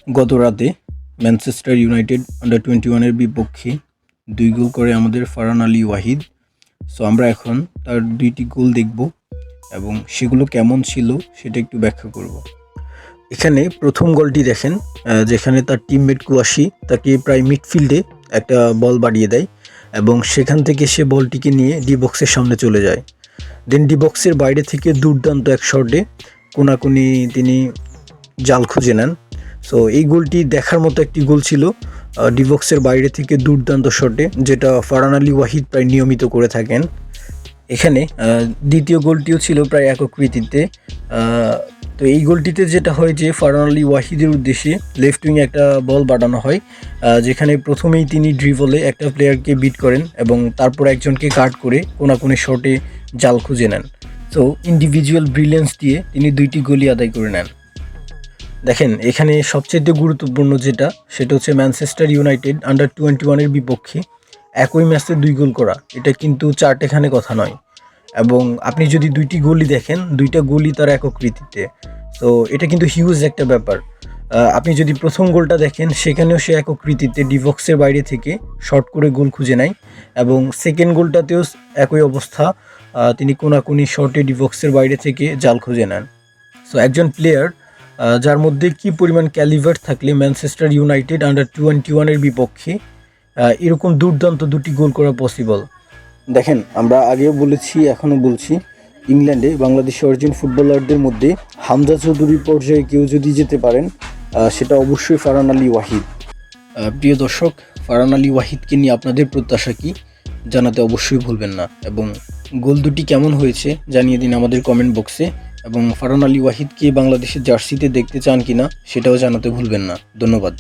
গত রাতে Manchester United under 21-এর বিপক্ষে 2 গোল করে আমাদের ফারহান আলী ওয়াহিদ। সো আমরা এখন তার 2টি গোল দেখব এবং সেগুলো কেমন ছিল সেটা একটু ব্যাখ্যা করব। এখানে প্রথম গোলটি দেখেন, যেখানে তার টিমমেট কুয়াশি তাকে প্রায় মিডফিল্ডে একটা বল বাড়িয়ে দেয় এবং সেখান থেকে সে বলটিকে নিয়ে ডি বক্সের সামনে চলে যায়। দেন ডি বক্সের বাইরে থেকে দুর্দান্ত এক শটে কোনাকুনি তিনি জাল খুঁজে নেন। সো এই গোলটি দেখার মতো একটি গোল ছিল, ডিবক্সের বাইরে থেকে দুর্দান্ত শটে, যেটা ফারহান আলী ওয়াহিদ প্রায় নিয়মিত করে থাকেন। এখানে দ্বিতীয় গোলটিও ছিল প্রায় এককৃতিতে। তো এই গোলটিতে যেটা হয় যে ফারহান আলী ওয়াহিদের উদ্দেশ্যে লেফট উইংয়ে একটা বল বাড়ানো হয়, যেখানে প্রথমেই তিনি ড্রিবলে একটা প্লেয়ারকে বিট করেন এবং তারপর একজনকে কাট করে কোনাকুনি শটে জাল খুঁজে নেন। সো ইন্ডিভিজুয়াল ব্রিলিয়েন্স দিয়ে তিনি 2টি গোলই আদায় করে নেন। দেখেন এখানে সবচেয়ে গুরুত্বপূর্ণ যেটা, সেটা হচ্ছে ম্যানচেস্টার ইউনাইটেড আন্ডার 21-এর বিপক্ষে একই ম্যাচে 2 গোল করা, এটা কিন্তু চারটেখানে কথা নয়। এবং আপনি যদি 2টি গোলই দেখেন, 2টা গোলই তার এককৃতিতে। তো এটা কিন্তু হিউজ একটা ব্যাপার। আপনি যদি প্রথম গোলটা দেখেন, সেখানেও সে এককৃতিতে ডিবক্সের বাইরে থেকে শর্ট করে গোল খুঁজে নেয় এবং সেকেন্ড গোলটাতেও একই অবস্থা, তিনি কোনাকুনি শর্টে ডিবক্সের বাইরে থেকে জাল খুঁজে নেন। সো একজন প্লেয়ার যার মধ্যে কি পরিমাণ ক্যালিভার থাকলে ম্যানচেস্টার ইউনাইটেড আন্ডার 21-এর বিপক্ষে এরকম দুর্দান্ত 2টি গোল করা পসিবল। দেখেন আমরা আগেও বলেছি, এখনও বলছি, ইংল্যান্ডে বাংলাদেশি অরিজিন ফুটবলারদের মধ্যে হামজা চৌধুরীর পর্যায়ে কেউ যদি যেতে পারেন, সেটা অবশ্যই ফারহান আলী ওয়াহিদ। প্রিয় দর্শক, ফারহান আলী ওয়াহিদকে নিয়ে আপনাদের প্রত্যাশা কি জানাতে অবশ্যই ভুলবেন না এবং গোল 2টি কেমন হয়েছে জানিয়ে দিন আমাদের কমেন্ট বক্সে। এবং ফারহান আলী ওয়াহিদকে বাংলাদেশের জার্সিতে দেখতে চান কিনা সেটাও জানাতে ভুলবেন না। ধন্যবাদ।